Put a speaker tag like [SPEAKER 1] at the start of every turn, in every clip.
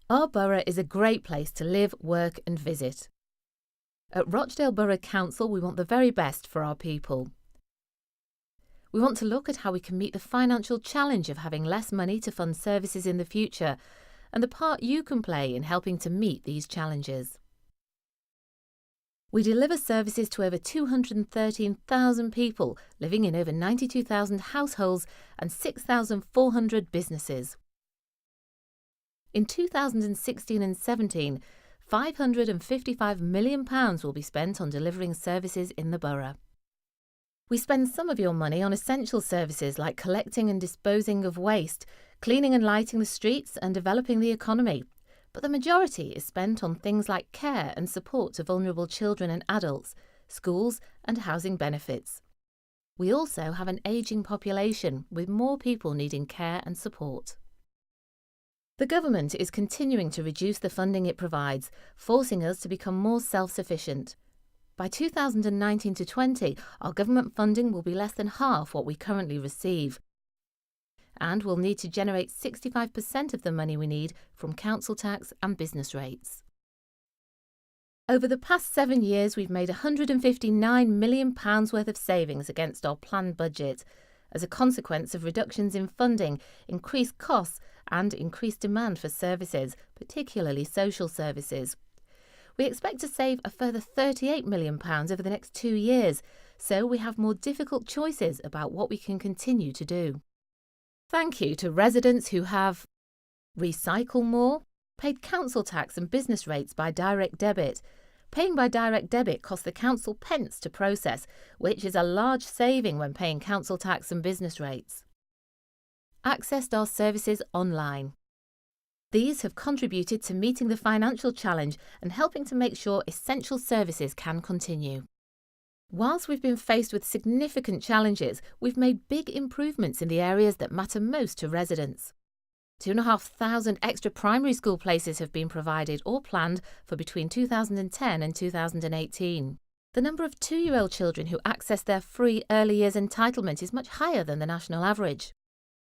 [SPEAKER 1] Our borough is a great place to live, work and visit. At Rochdale Borough Council, we want the very best for our people. We want to look at how we can meet the financial challenge of having less money to fund services in the future and the part you can play in helping to meet these challenges. We deliver services to over 213,000 people living in over 92,000 households and 6,400 businesses. In 2016 and 17, £555 million will be spent on delivering services in the borough. We spend some of your money on essential services like collecting and disposing of waste, cleaning and lighting the streets and developing the economy, but the majority is spent on things like care and support to vulnerable children and adults, schools and housing benefits. We also have an ageing population with more people needing care and support. The government is continuing to reduce the funding it provides, forcing us to become more self-sufficient. By 2019-20, our government funding will be less than half what we currently receive. And we'll need to generate 65% of the money we need from council tax and business rates. Over the past 7 years, we've made £159 million worth of savings against our planned budget, as a consequence of reductions in funding, increased costs and increased demand for services, particularly social services. We expect to save a further £38 million over the next 2 years, so we have more difficult choices about what we can continue to do. Thank you to residents who have recycled more, paid council tax and business rates by direct debit. Paying by direct debit costs the council pence to process, which is a large saving when paying council tax and business rates. Accessed our services online. These have contributed to meeting the financial challenge and helping to make sure essential services can continue. Whilst we've been faced with significant challenges, we've made big improvements in the areas that matter most to residents. 2,500 extra primary school places have been provided or planned for between 2010 and 2018. The number of 2-year-old children who access their free early years entitlement is much higher than the national average.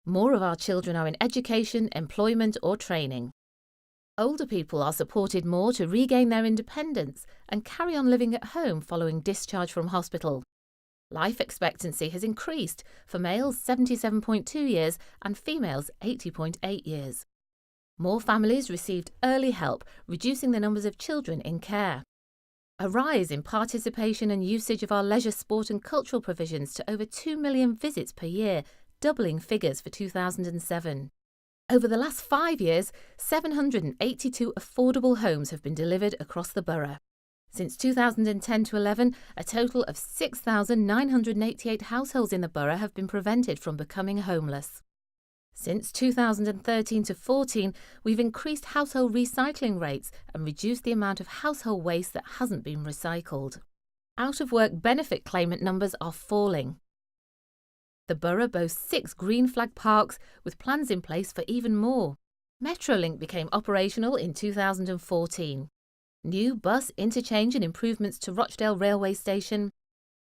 [SPEAKER 1] More of our children are in education, employment or training. Older people are supported more to regain their independence and carry on living at home following discharge from hospital. Life expectancy has increased for males 77.2 years and females 80.8 years. More families received early help, reducing the numbers of children in care. A rise in participation and usage of our leisure, sport and cultural provisions to over 2 million visits per year, doubling figures for 2007. Over the last 5 years, 782 affordable homes have been delivered across the borough. Since 2010-11, a total of 6,988 households in the borough have been prevented from becoming homeless. Since 2013-14, we've increased household recycling rates and reduced the amount of household waste that hasn't been recycled. Out-of-work benefit claimant numbers are falling. The borough boasts 6 green flag parks with plans in place for even more. Metrolink became operational in 2014. New bus interchange and improvements to Rochdale Railway Station.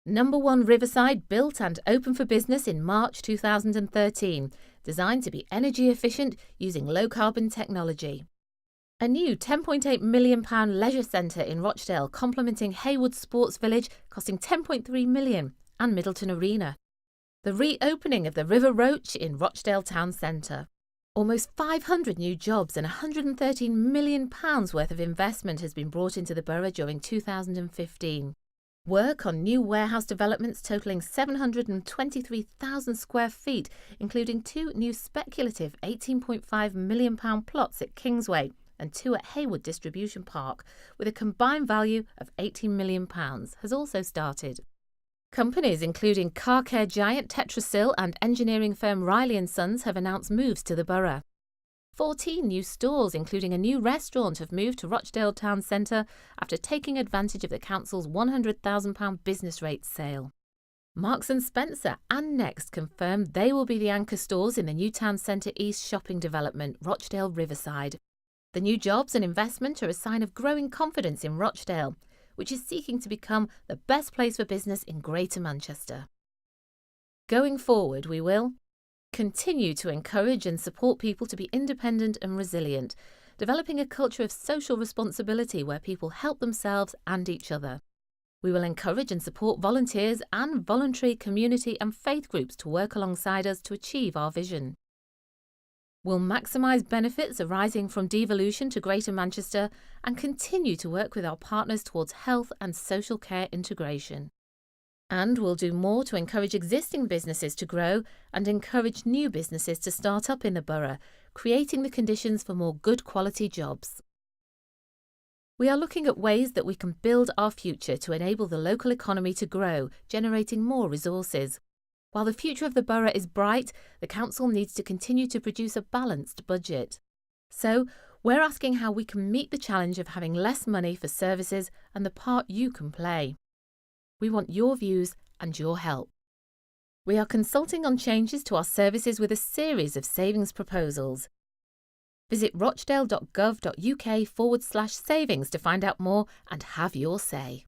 [SPEAKER 1] Number 1 Riverside built and open for business in March 2013, designed to be energy efficient using low-carbon technology. A new £10.8 million leisure centre in Rochdale complementing Haywood Sports Village costing £10.3 million and Middleton Arena. The reopening of the River Roach in Rochdale Town Centre. Almost 500 new jobs and £113 million worth of investment has been brought into the borough during 2015. Work on new warehouse developments totalling 723,000 square feet, including 2 new speculative £18.5 million plots at Kingsway and 2 at Haywood Distribution Park, with a combined value of £18 million, has also started. Companies including car care giant Tetrasil and engineering firm Riley & Sons have announced moves to the borough. 14 new stores, including a new restaurant, have moved to Rochdale Town Centre after taking advantage of the council's £100,000 business rates sale. Marks & Spencer and Next confirmed they will be the anchor stores in the new Town Centre East shopping development, Rochdale Riverside. The new jobs and investment are a sign of growing confidence in Rochdale, which is seeking to become the best place for business in Greater Manchester. Going forward, we will continue to encourage and support people to be independent and resilient, developing a culture of social responsibility where people help themselves and each other. We will encourage and support volunteers and voluntary community and faith groups to work alongside us to achieve our vision. We'll maximise benefits arising from devolution to Greater Manchester and continue to work with our partners towards health and social care integration. And we'll do more to encourage existing businesses to grow and encourage new businesses to start up in the borough, creating the conditions for more good quality jobs. We are looking at ways that we can build our future to enable the local economy to grow, generating more resources. While the future of the borough is bright, the council needs to continue to produce a balanced budget. So, we're asking how we can meet the challenge of having less money for services and the part you can play. We want your views and your help. We are consulting on changes to our services with a series of savings proposals. Visit rochdale.gov.uk/savings to find out more and have your say.